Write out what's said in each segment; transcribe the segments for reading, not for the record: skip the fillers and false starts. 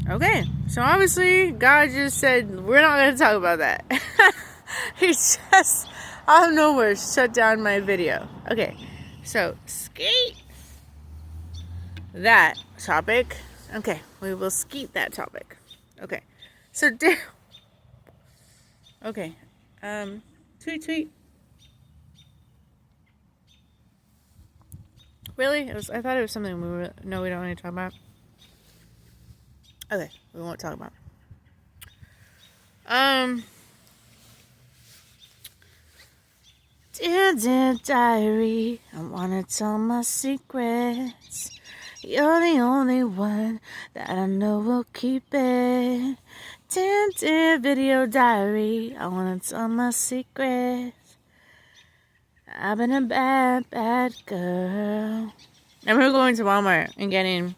Okay, so obviously God just said we're not going to talk about that. He just out of nowhere shut down my video. Okay, so skate that topic. Okay, we will skeet that topic. Okay, so okay, tweet. Really? I thought it was something no, we don't want to talk about. Okay, we won't talk about. Dear diary, I wanna tell my secrets. You're the only one that I know will keep it. Dear video diary, I wanna tell my secrets. I've been a bad girl. I remember going to Walmart and getting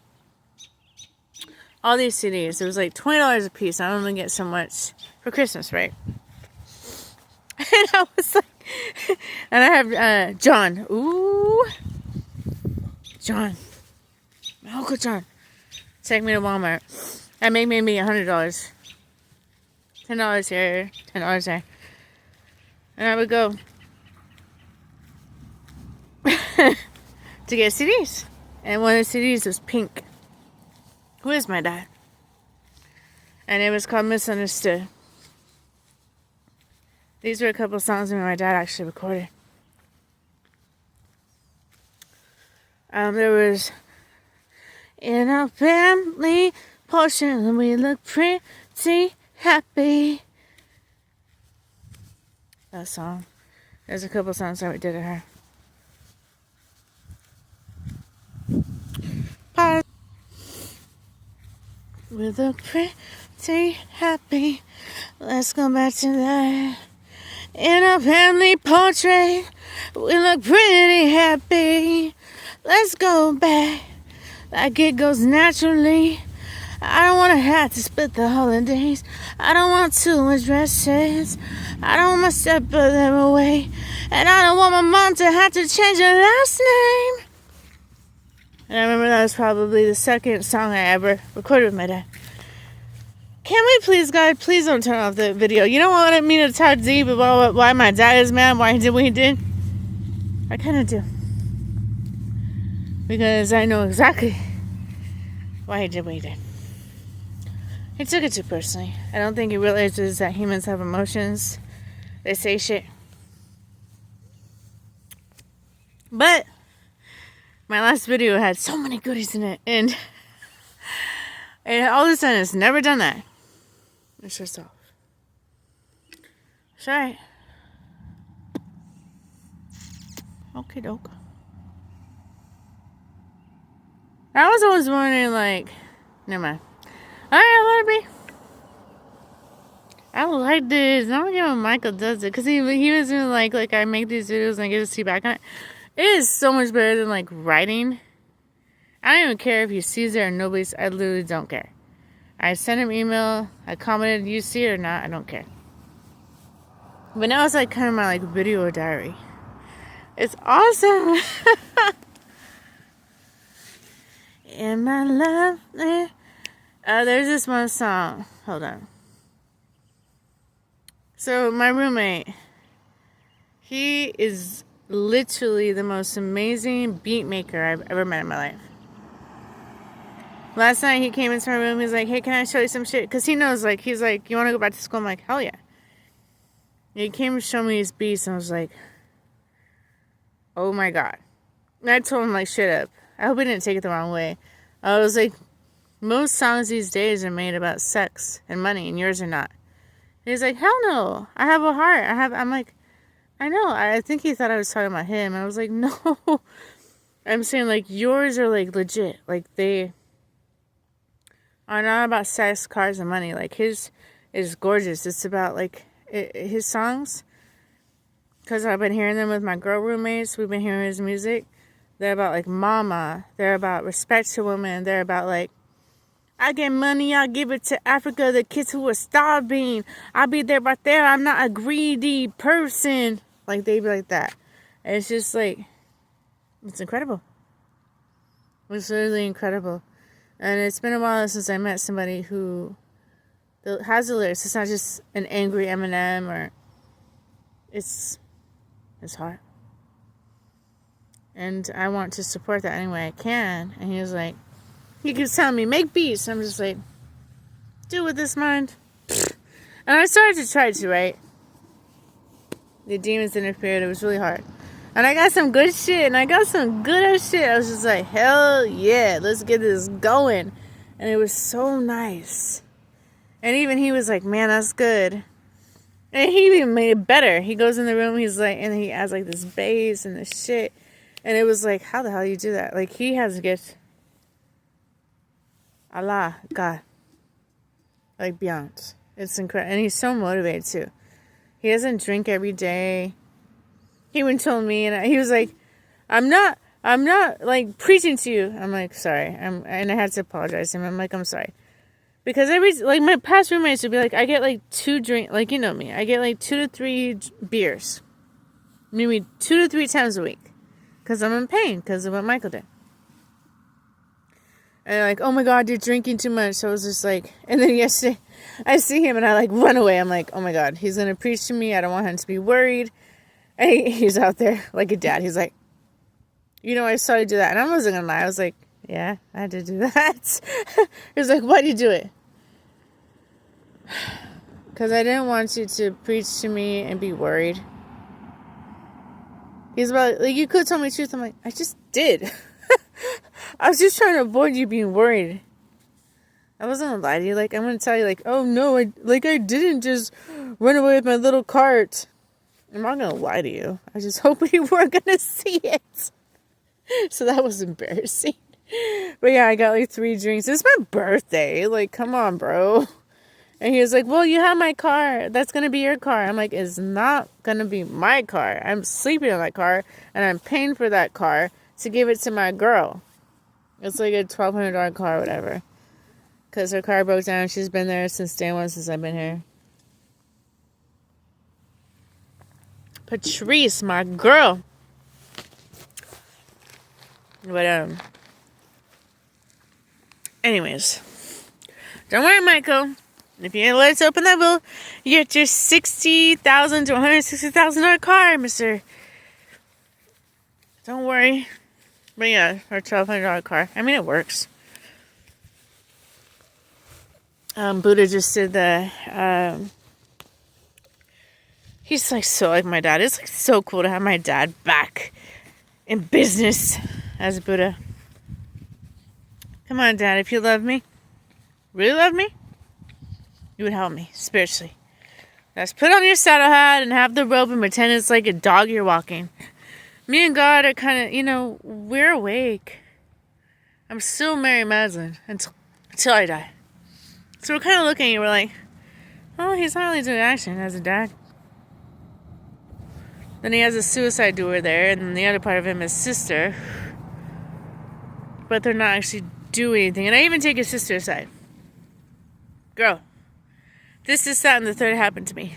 all these CDs. It was like $20 a piece. I only get so much for Christmas, right? And I was like, and I have John. Ooh, John, my Uncle John, take me to Walmart. That made me $100, $10 here, $10 there, and I would go to get CDs. And one of the CDs was Pink. Who is my dad? And it was called Misunderstood. These were a couple songs that my dad actually recorded. There was in our family portion, we look pretty happy. That song. There's a couple songs that we did to her. We look pretty happy. Let's go back to that. In our family portrait, we look pretty happy. Let's go back like it goes naturally. I don't want to have to split the holidays. I don't want too much dresses. I don't want my stepbrother away. And I don't want my mom to have to change her last name. And I remember that was probably the second song I ever recorded with my dad. Can we please, God, please don't turn off the video. You don't want me to talk deep about why my dad is mad, why he did what he did? I kind of do. Because I know exactly why he did what he did. He took it too personally. I don't think he realizes that humans have emotions. They say shit. But my last video had so many goodies in it. And all of a sudden, it's never done that. It's just off. Sorry. Okay, doke. I was always wondering, like, never mind. Alright, let it be. I like this. I don't know when Michael does it. Because he was doing, like I make these videos and I get to see back on it. It is so much better than, like, writing. I don't even care if he sees it or nobody's. I literally don't care. I sent him email. I commented, you see it or not, I don't care. But now it's like kind of my like video diary. It's awesome. In my love, there's this one song. Hold on. So my roommate, he is literally the most amazing beat maker I've ever met in my life. Last night he came into my room. He's like, hey, can I show you some shit? Because he knows, like, he's like, you want to go back to school? I'm like, hell yeah. And he came to show me his beats, and I was like, oh my God. And I told him, like, shut up. I hope he didn't take it the wrong way. I was like, most songs these days are made about sex and money, and yours are not. And he's like, hell no. I have a heart. I'm like, I know. I think he thought I was talking about him. And I was like, no. I'm saying, like, yours are, like, legit. Like, they are not about sex, cars, and money. Like, his is gorgeous. It's about, like, his songs. Because I've been hearing them with my girl roommates. We've been hearing his music. They're about, like, mama. They're about respect to women. They're about, like, I get money, I'll give it to Africa, the kids who are starving. I'll be there right there. I'm not a greedy person. Like, they be like that. And it's just, like, it's incredible. It's literally incredible. And it's been a while since I met somebody who has the lyrics. It's not just an angry Eminem, or it's hard. And I want to support that any way I can. And he was like, he keeps telling me, make beats. I'm just like, do with this mind. And I started to try to, right? The demons interfered. It was really hard. And I got some good shit. And I got some good ass shit. I was just like, hell yeah, let's get this going. And it was so nice. And even he was like, man, that's good. And he even made it better. He goes in the room, he's like, and he adds like this bass and this shit. And it was like, how the hell do you do that? Like, he has a gift. Allah, God. Like, beyond. It's incredible. And he's so motivated, too. He doesn't drink every day. He even told me, and he was like, I'm not, like, preaching to you. I'm like, sorry. And I had to apologize to him. I'm like, I'm sorry. Because like, my past roommates would be like, I get, like, 2 drinks, like, you know me. I get, like, 2 to 3 beers. Maybe 2 to 3 times a week. Because I'm in pain, because of what Michael did. And they're like, oh my God, you're drinking too much. So I was just like, and then yesterday, I see him and I like run away. I'm like, oh my God, he's going to preach to me. I don't want him to be worried. And he's out there like a dad. He's like, you know, I saw you do that. And I wasn't going to lie. I was like, yeah, I did do that. He was like, why did you do it? Because I didn't want you to preach to me and be worried. He's about, like, you could tell me the truth. I'm like, I just did. I was just trying to avoid you being worried. I wasn't gonna lie to you. Like, I'm gonna tell you, like, oh no, I didn't just run away with my little cart. I'm not gonna lie to you. I just hope you weren't gonna see it. So that was embarrassing. But yeah, I got like 3 drinks. It's my birthday. Like, come on, bro. And he was like, well, you have my car. That's going to be your car. I'm like, it's not going to be my car. I'm sleeping in that car, and I'm paying for that car to give it to my girl. It's like a $1,200 car or whatever. Because her car broke down. She's been there since day one, since I've been here. Patrice, my girl. But, anyways. Don't worry, Michael. If you let's open that bill, you get your $60,000 to $160,000 car, mister. Don't worry. But yeah, our $1,200 car. I mean, it works. Buddha just did the, he's like so like my dad. It's like so cool to have my dad back in business as Buddha. Come on, Dad, if you love me, really love me, you would help me spiritually. Just put on your saddle hat and have the rope and pretend it's like a dog you're walking. Me and God are kind of, you know, we're awake. I'm still Mary Magdalene until I die. So we're kind of looking at you, we're like, oh, he's not really doing action as a dad. Then he has a suicide doer there, and then the other part of him is sister. But they're not actually doing anything. And I even take his sister aside. Girl, this, that, and the third happened to me.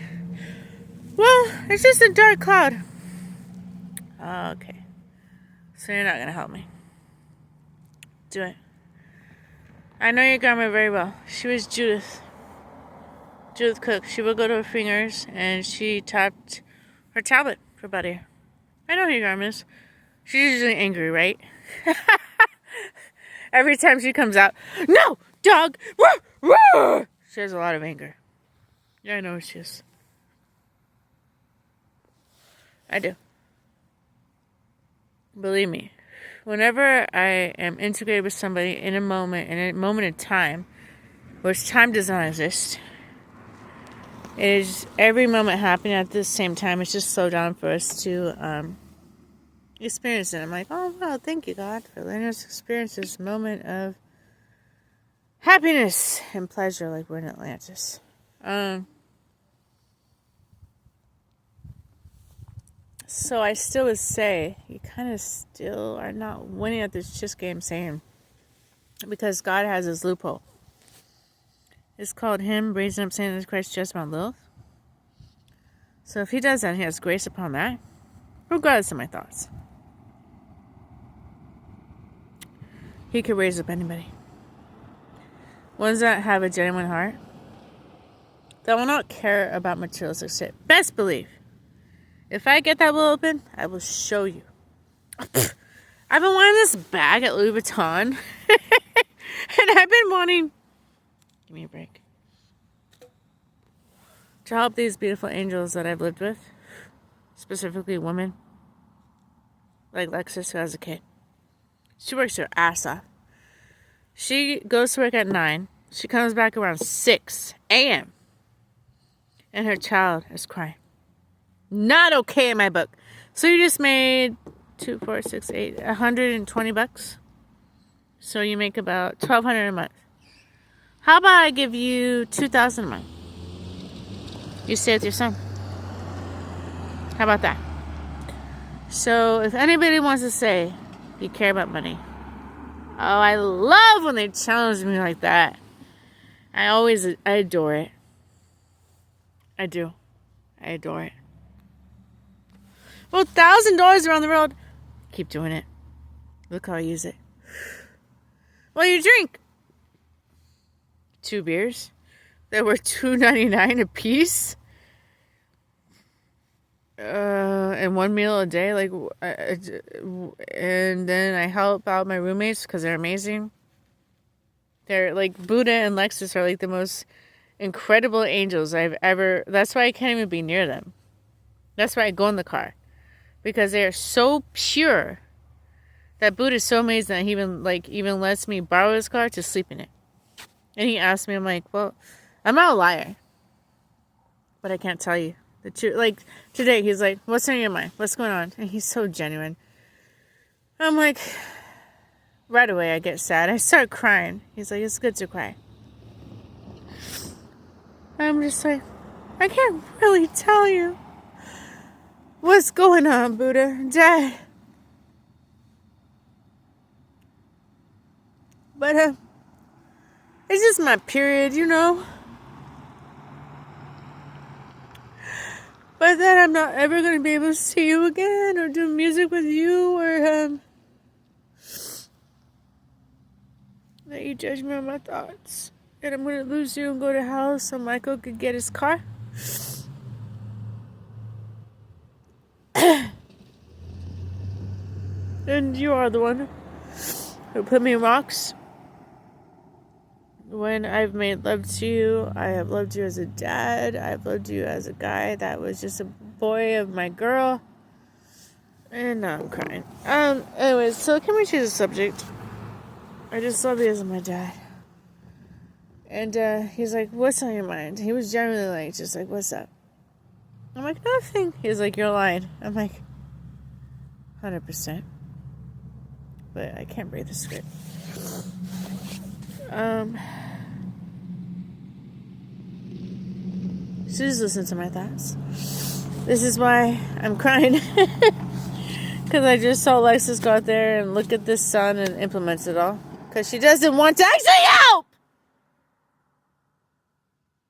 Well, it's just a dark cloud. Okay. So you're not going to help me. Do it. I know your grandma very well. She was Judith Cook. She would go to her fingers and she tapped her tablet for about a year. I know who your grandma is. She's usually angry, right? Every time she comes out, no, dog, roar, roar. She has a lot of anger. Yeah, I know who she is. I do. Believe me, whenever I am integrated with somebody in a moment of time, which time does not exist, it is every moment happening at the same time. It's just slow down for us to experience it. I'm like, oh wow, thank you, God, for letting us experience this moment of happiness and pleasure like we're in Atlantis. So I still would say you kind of still are not winning at this chess game, saying, because God has his loophole. It's called him raising up Satan as Christ just about Lilith. So if he does that, he has grace upon that, regardless of my thoughts. He could raise up anybody. ones that have a genuine heart, that will not care about materialistic shit. Best believe, if I get that will open, I will show you. I've been wanting this bag at Louis Vuitton. And I've been wanting... Give me a break. To help these beautiful angels that I've lived with. Specifically women. Like Lexus, who has a kid. She works her ass off. She goes to work at 9. She comes back around 6 a.m. And her child is crying. Not okay in my book. So you just made 2, 4, 6, 8, $120. So you make about $1,200 a month. How about I give you $2,000 a month? You stay with your son. How about that? So if anybody wants to say you care about money, oh, I love when they challenge me like that. I adore it. I do. I adore it. Well, $1,000 around the world. Keep doing it. Look how I use it. Well, you drink 2 beers that were $2.99 a piece, and 1 meal a day. And then I help out my roommates because they're amazing. They're like Buddha and Lexus are like the most incredible angels I've ever. That's why I can't even be near them. That's why I go in the car, because they are so pure. That Buddha is so amazing that he even lets me borrow his car to sleep in it. And he asked me, I'm like, well, I'm not a liar, but I can't tell you the truth. Like today, he's like, what's on your mind? What's going on? And he's so genuine. I'm like, right away I get sad. I start crying. He's like, it's good to cry. I'm just like, I can't really tell you what's going on, Buddha. Dad. But it's just my period, you know. But then I'm not ever going to be able to see you again or do music with you or let you judge me on my thoughts. And I'm going to lose you and go to hell so Michael could get his car. And you are the one who put me in rocks. When I've made love to you, I have loved you as a dad. I've loved you as a guy that was just a boy of my girl. And now I'm crying. Anyways, so can we change the subject? I just love you as my dad. And he's like, what's on your mind? He was generally like, just like, what's up? I'm like, nothing. He's like, you're lying. I'm like, 100%. But I can't read the script. So just listen to my thoughts. This is why I'm crying. Because I just saw Lexus go out there and look at this sun and implement it all. Because she doesn't want to actually help!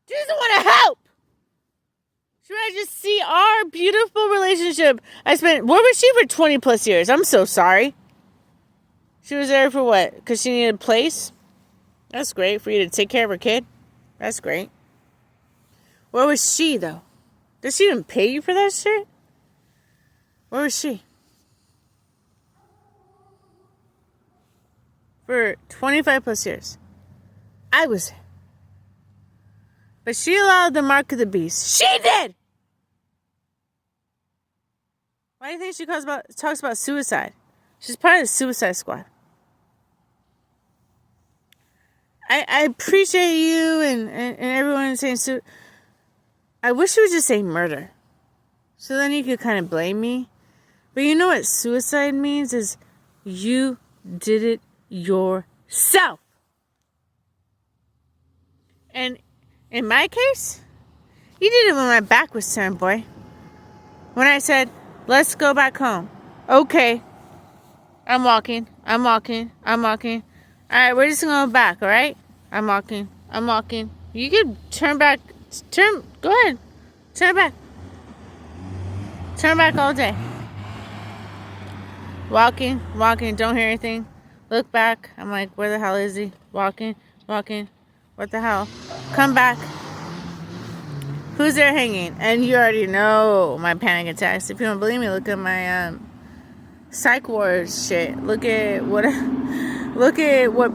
She doesn't want to help! She want to just see our beautiful relationship. Where was she for 20 plus years? I'm so sorry. She was there for what? Because she needed a place? That's great. For you to take care of her kid? That's great. Where was she, though? Did she even pay you for that shit? Where was she? For 25 plus years. I was there. But she allowed the mark of the beast. She did! Why do you think she talks about suicide? She's part of the Suicide Squad. I appreciate you and everyone saying I wish you would just say murder. So then you could kind of blame me. But you know what suicide means is you did it yourself. And in my case, you did it when my back was turned, boy. When I said, let's go back home. Okay. I'm walking. Alright, we're just going back, alright? I'm walking. You can turn back. Go ahead. Turn back. Turn back all day. Walking, don't hear anything. Look back. I'm like, where the hell is he? Walking. What the hell? Come back. Who's there hanging? And you already know my panic attacks. If you don't believe me, look at my psych wards shit. Look at what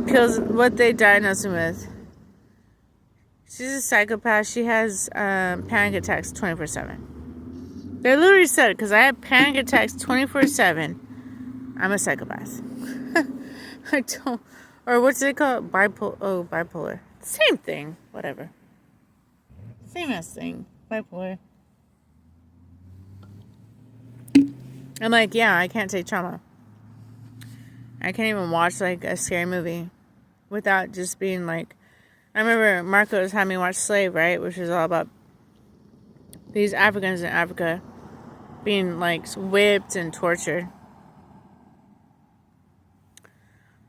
pills, what they diagnosed me with. She's a psychopath. She has panic attacks 24/7. They literally said, because I have panic attacks 24/7, I'm a psychopath. I don't, or what's it called? Bipolar. Same thing. Whatever. Same ass thing. Bipolar. I'm like, yeah, I can't take trauma. I can't even watch like a scary movie without just being like, I remember Marcos had me watch Slave, right? Which is all about these Africans in Africa being like whipped and tortured.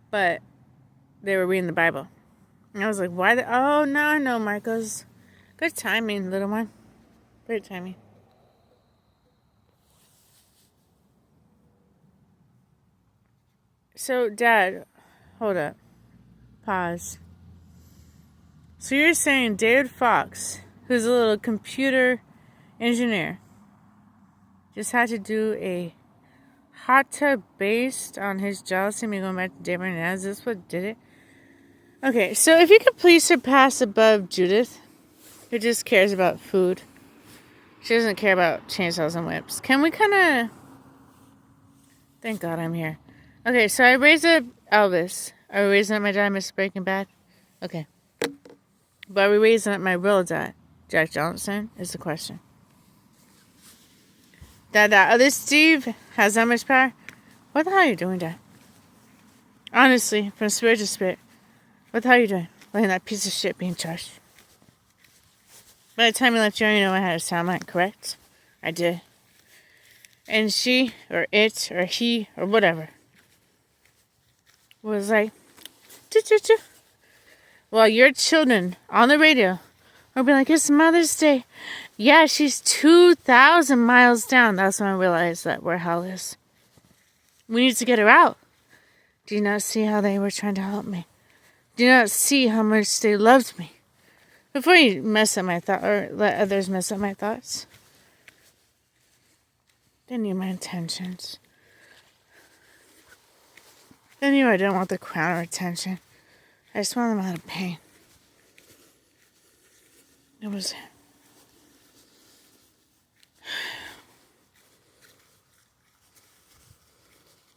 But they were reading the Bible. And I was like, why? Oh, now I know, Marcos. Good timing, little one. Great timing. So, Dad, hold up. Pause. So you're saying David Fox, who's a little computer engineer, just had to do a hot tub based on his jealousy of me going back to David Hernandez? Is this what did it? Okay, so if you could please surpass above Judith, who just cares about food. She doesn't care about chainsaws and whips. Can we kind of... Thank God I'm here. Okay, so I raised up Elvis. Are we raising up my dad, Mr. Breaking Bad? Okay. But are we raising up my real dad, Jack Johnson, is the question. That other Steve has that much power? What the hell are you doing, Dad? Honestly, from spirit to spirit, what the hell are you doing? Letting that piece of shit being charged. By the time you left, you already know I had a sound mind, correct? I did. And she, or it, or he, or whatever, was like, choo-choo-choo. While your children on the radio will be like, it's Mother's Day. Yeah, she's 2,000 miles down. That's when I realized that where hell is. We need to get her out. Do you not see how they were trying to help me? Do you not see how much they loved me? Before you mess up my thought or let others mess up my thoughts. They knew my intentions. They knew I didn't want the crown or attention. I just wanted them out of pain. It was...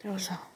That was all.